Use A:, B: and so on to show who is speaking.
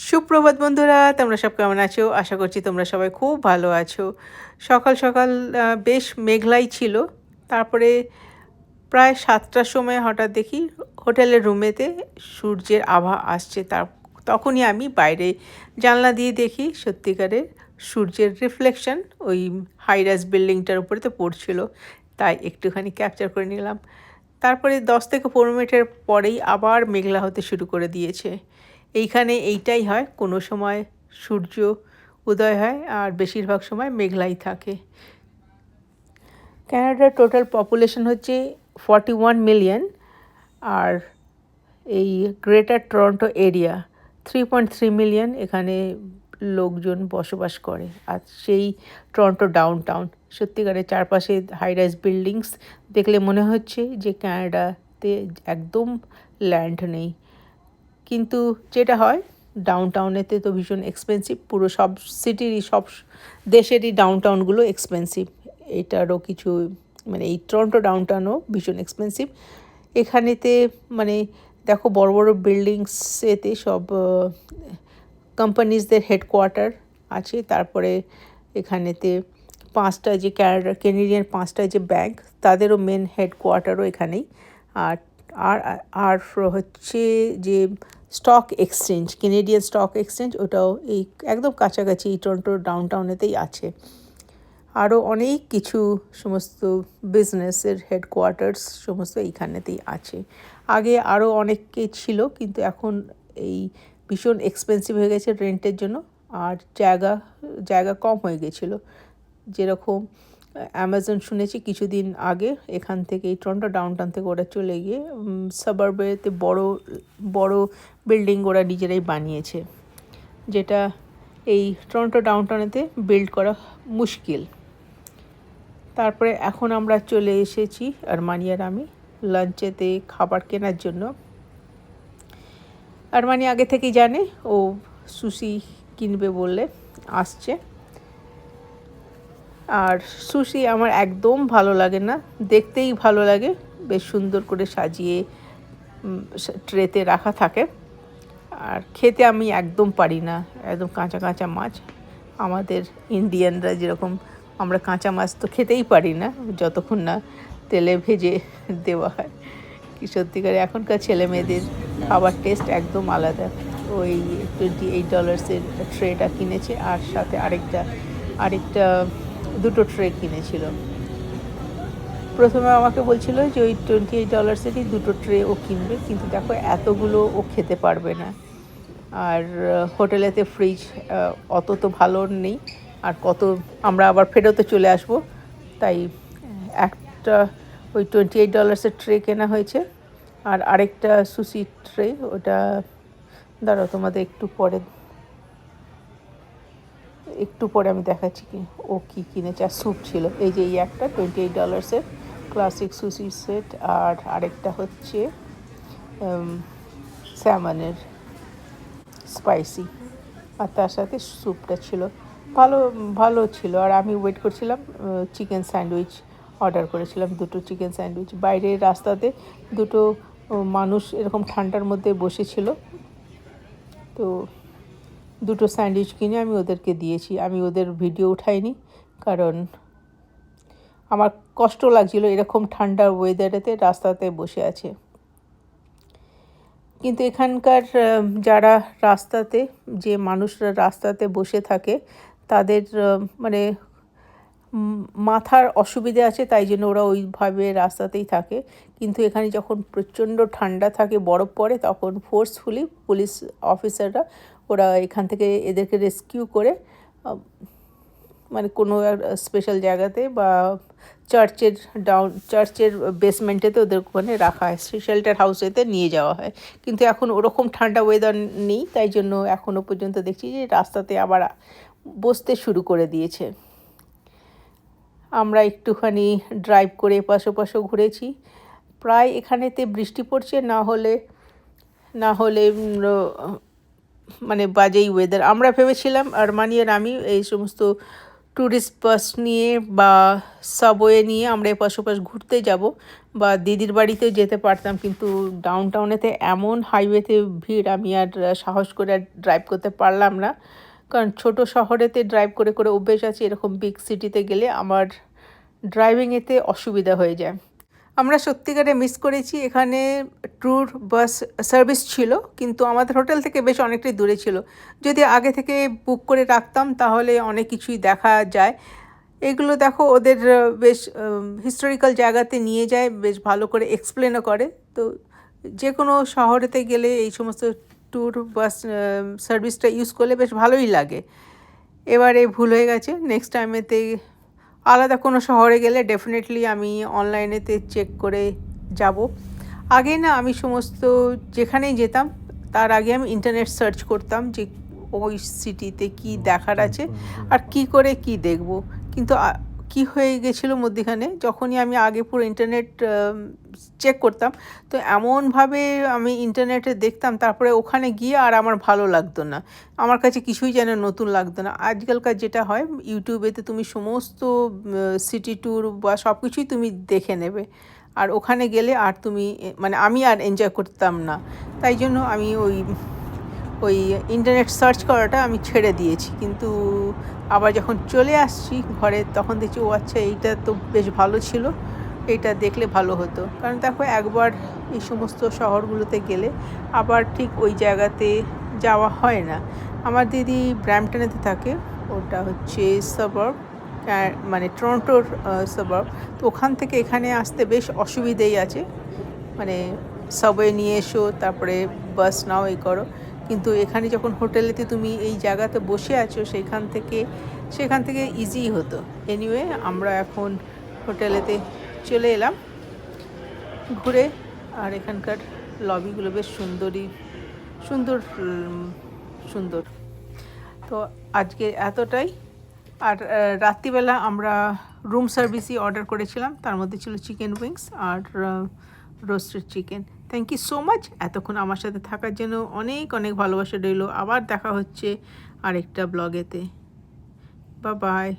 A: সুপ্রভাত বন্ধুরা, তোমরা সব কেমন আছো? আশা করছি তোমরা সবাই খুব ভালো আছো। সকাল সকাল বেশ মেঘলাই ছিল। তারপরে প্রায় 7টার সময় হঠাৎ দেখি হোটেলের রুমেতে সূর্যের আভা আসছে। তখনই আমি বাইরে জানলা দিয়ে দেখি সত্যিকারের সূর্যের রিফ্লেকশন ওই হাই রাইজ বিল্ডিংটার উপরে তো পড়ছিল। তাই একটুখানি ক্যাপচার করে নিলাম। তারপরে 10 থেকে 15 মিনিটের পরেই আবার মেঘলা হতে শুরু করে দিয়েছে। এইখানে এইটাই হয়, কোনো সময় সূর্য উদয় হয় আর বেশিরভাগ সময় মেঘলাই থাকে। কানাডার টোটাল পপুলেশন হচ্ছে 41 মিলিয়ন, আর এই গ্রেটার টরন্টো এরিয়া 3.3 মিলিয়ন এখানে লোকজন বসবাস করে। আর সেই টরন্টো ডাউন টাউন, সত্যিকারের চারপাশে হাই রাইজ বিল্ডিংস দেখলে মনে হচ্ছে যে কানাডাতে একদম ল্যান্ড নেই। কিন্তু যেটা হয়, ডাউন টাউনেতে তো ভীষণ এক্সপেন্সিভ, পুরো সব সিটিরই সব দেশেরই ডাউন টাউনগুলো এক্সপেন্সিভ। এটারও কিছু মানে এই টরন্টো ডাউন টাউনও ভীষণ এক্সপেন্সিভ। এখানেতে মানে দেখো বড় বড় বিল্ডিংসেতে সব কোম্পানিজদের হেডকোয়ার্টার আছে। তারপরে এখানেতে 5টা যে কেনেডিয়ান 5টা যে ব্যাংক, তাদেরও মেন হেডকোয়ার্টারও এখানেই। আর আর আর হচ্ছে যে stock exchange, Canadian stock exchange, ওটাও এই একদম কাছাকাছি এই টরন্টো ডাউন টাউনেতেই আছে। আরও অনেক কিছু সমস্ত বিজনেসের হেডকোয়ার্টার্স সমস্ত এইখানেতেই আছে। আগে আরও অনেকে ছিল, কিন্তু এখন এই ভীষণ এক্সপেন্সিভ হয়ে গেছে রেন্টের জন্য, আর জায়গা জায়গা কম হয়ে গেছিলো। যেরকম অ্যামাজন শুনেছি কিছুদিন আগে এখান থেকে এই টরন্টো ডাউনটাউন থেকে ওরা চলে গিয়ে সাবারবেতে বড় বড় বিল্ডিং ওরা নিজেরাই বানিয়েছে, যেটা এই টরন্টো ডাউনটাউনেতে বিল্ড করা মুশকিল। তারপরে এখন আমরা চলে এসেছি আরমানি আর আমি লাঞ্চেতে খাবার কেনার জন্য। আরমানি আগে থেকেই জানে ও সুশি কিনবে বললে আসছে। আর সুশি আমার একদম ভালো লাগে না, দেখতেই ভালো লাগে, বেশ সুন্দর করে সাজিয়ে ট্রেতে রাখা থাকে। আর খেতে আমি একদম পারি না, একদম কাঁচা কাঁচা মাছ। আমাদের ইন্ডিয়ানরা যেরকম, আমরা কাঁচা মাছ তো খেতেই পারি না যতক্ষণ না তেলে ভেজে দেওয়া হয়। কি সত্যিকারে এখনকার ছেলে মেয়েদের খাবার টেস্ট একদম আলাদা। ওই $28 ট্রেটা কিনেছে, আর সাথে আরেকটা দুটো ট্রে কিনেছিল। প্রথমে আমাকে বলছিল যে ওই $28 দুটো ট্রে ও কিনবে, কিন্তু দেখো এতগুলো ও খেতে পারবে না। আর হোটেলেতে ফ্রিজ অত তো ভালো নেই, আর কত আমরা আবার ফেরতে চলে আসবো, তাই একটা ওই $28 ট্রে কেনা হয়েছে। আর আরেকটা সুশি ট্রে, ওটা দাঁড়াও তোমাদের একটু পরে আমি দেখাচ্ছি কি ও কী কিনেছে। আর স্যুপ ছিল, এই যে এই একটা $28 ক্লাসিক সুশি সেট, আর আরেকটা হচ্ছে স্যামনের স্পাইসি, আর তার সাথে স্যুপটা ছিল, ভালো ভালো ছিল। আর আমি ওয়েট করছিলাম, চিকেন স্যান্ডউইচ অর্ডার করেছিলাম, দুটো চিকেন স্যান্ডউইচ। বাইরের রাস্তাতে দুটো মানুষ এরকম ঠান্ডার মধ্যে বসেছিল, তো দুটো স্যান্ডউইচ কিনে আমি ওদেরকে দিয়েছি। আমি ওদের ভিডিও উঠাইনি, কারণ আমার কষ্ট লাগছিল এরকম ঠান্ডা ওয়েদারেতে রাস্তাতে বসে আছে। কিন্তু এখানকার যারা রাস্তাতে, যে মানুষরা রাস্তাতে বসে থাকে, তাদের মানে মাথার অসুবিধে আছে, তাই জন্য ওরা ওইভাবে রাস্তাতেই থাকে। কিন্তু এখানে যখন প্রচণ্ড ঠান্ডা থাকে, বরফ পড়ে, তখন ফোর্সফুলি পুলিশ অফিসাররা ওরা এখান থেকে এদেরকে রেস্কিউ করে মানে কোনো স্পেশাল জায়গাতে বা চার্চের বেসমেন্টেতে ওদের ওখানে রাখা হয়, শেল্টার হাউসেতে নিয়ে যাওয়া হয়। কিন্তু এখন ওরকম ঠান্ডা ওয়েদার নেই, তাই জন্য এখনও পর্যন্ত দেখছি যে রাস্তাতে আবার বসতে শুরু করে দিয়েছে। আমরা একটুখানি ড্রাইভ করে এপাশ ওপাশও ঘুরেছি। প্রায় এখানেতে বৃষ্টি পড়ছে, না হলে মানে বাজেই ওয়েদার। আমরা ভেবেছিলাম আরমানি আর আমি এই সমস্ত ট্যুরিস্ট বাস নিয়ে বা সাবওয়ে নিয়ে আমরা এপাশ ওপাশ ঘুরতে যাব বা দিদির বাড়িতেও যেতে পারতাম, কিন্তু ডাউন টাউনেতে এমন হাইওয়েতে ভিড়, আমি আর সাহস করে আর ড্রাইভ করতে পারলাম না। কারণ ছোট শহরেতে ড্রাইভ করে করে অভ্যেস আছে, এরকম বিগ সিটিতে গেলে আমার ড্রাইভিংয়েতে অসুবিধা হয়ে যায়। আমরা সত্যিকারে মিস করেছি, এখানে ট্যুর বাস সার্ভিস ছিল, কিন্তু আমাদের হোটেল থেকে বেশ অনেকটাই দূরে ছিল। যদি আগে থেকে বুক করে রাখতাম তাহলে অনেক কিছুই দেখা যায়। এগুলো দেখো ওদের বেশ হিস্টোরিক্যাল জায়গাতে নিয়ে যায়, বেশ ভালো করে এক্সপ্লেনও করে। তো যে কোনো শহরেতে গেলে এই সমস্ত ট্যুর বাস সার্ভিসটা ইউজ করলে বেশ ভালোই লাগে। এবারে ভুল হয়ে গেছে, নেক্সট টাইমেতে আলাদা কোনো শহরে গেলে ডেফিনেটলি আমি অনলাইনেতে চেক করে যাব। আগে না আমি সমস্ত যেখানেই যেতাম তার আগে আমি ইন্টারনেট সার্চ করতাম যে ওই সিটিতে কি দেখার আছে আর কি করে কি দেখব। কিন্তু কি হয়ে গেছিলো মধ্যিখানে, যখনই আমি আগে পুরো ইন্টারনেট চেক করতাম তো এমনভাবে আমি ইন্টারনেটে দেখতাম, তারপরে ওখানে গিয়ে আর আমার ভালো লাগতো না, আমার কাছে কিছুই যেন নতুন লাগতো না। আজকালকার যেটা হয় ইউটিউবেতে তুমি সমস্ত সিটি ট্যুর বা সব কিছুই তুমি দেখে নেবে, আর ওখানে গেলে আর তুমি মানে আমি আর এনজয় করতাম না। তাই জন্য আমি ওই ইন্টারনেট সার্চ করাটা আমি ছেড়ে দিয়েছি। কিন্তু আবার যখন চলে আসছি ঘরে তখন দেখছি ও আচ্ছা এইটা তো বেশ ভালো ছিল, এটা দেখলে ভালো হতো। কারণ দেখো একবার এই সমস্ত শহরগুলোতে গেলে আবার ঠিক ওই জায়গাতে যাওয়া হয় না। আমার দিদি ব্র্যাম্পটনেতে থাকে, ওটা হচ্ছে সাবার্ব, মানে টরন্টোর সাবার্ব। তো ওখান থেকে এখানে আসতে বেশ অসুবিধেই আছে, মানে সাবওয়ে নিয়ে এসো তারপরে বাস নাও এই করো। কিন্তু এখানে যখন হোটেলেতে তুমি এই জায়গাতে বসে আছো সেখান থেকে ইজি হতো। এনিওয়ে আমরা এখন হোটেলেতে চলে এলাম ঘুরে, আর এখানকার লবিগুলো বেশ সুন্দর। তো আজকে এতটাই। আর রাত্রিবেলা আমরা রুম সার্ভিসই অর্ডার করেছিলাম, তার মধ্যে ছিল চিকেন উইংস আর roasted chicken. Thank you so much এতক্ষণ আমার সাথে থাকার জন্য, অনেক অনেক ভালোবাসা রইল। আবার দেখা হচ্ছে আরেকটা ব্লগেতে। Bye bye.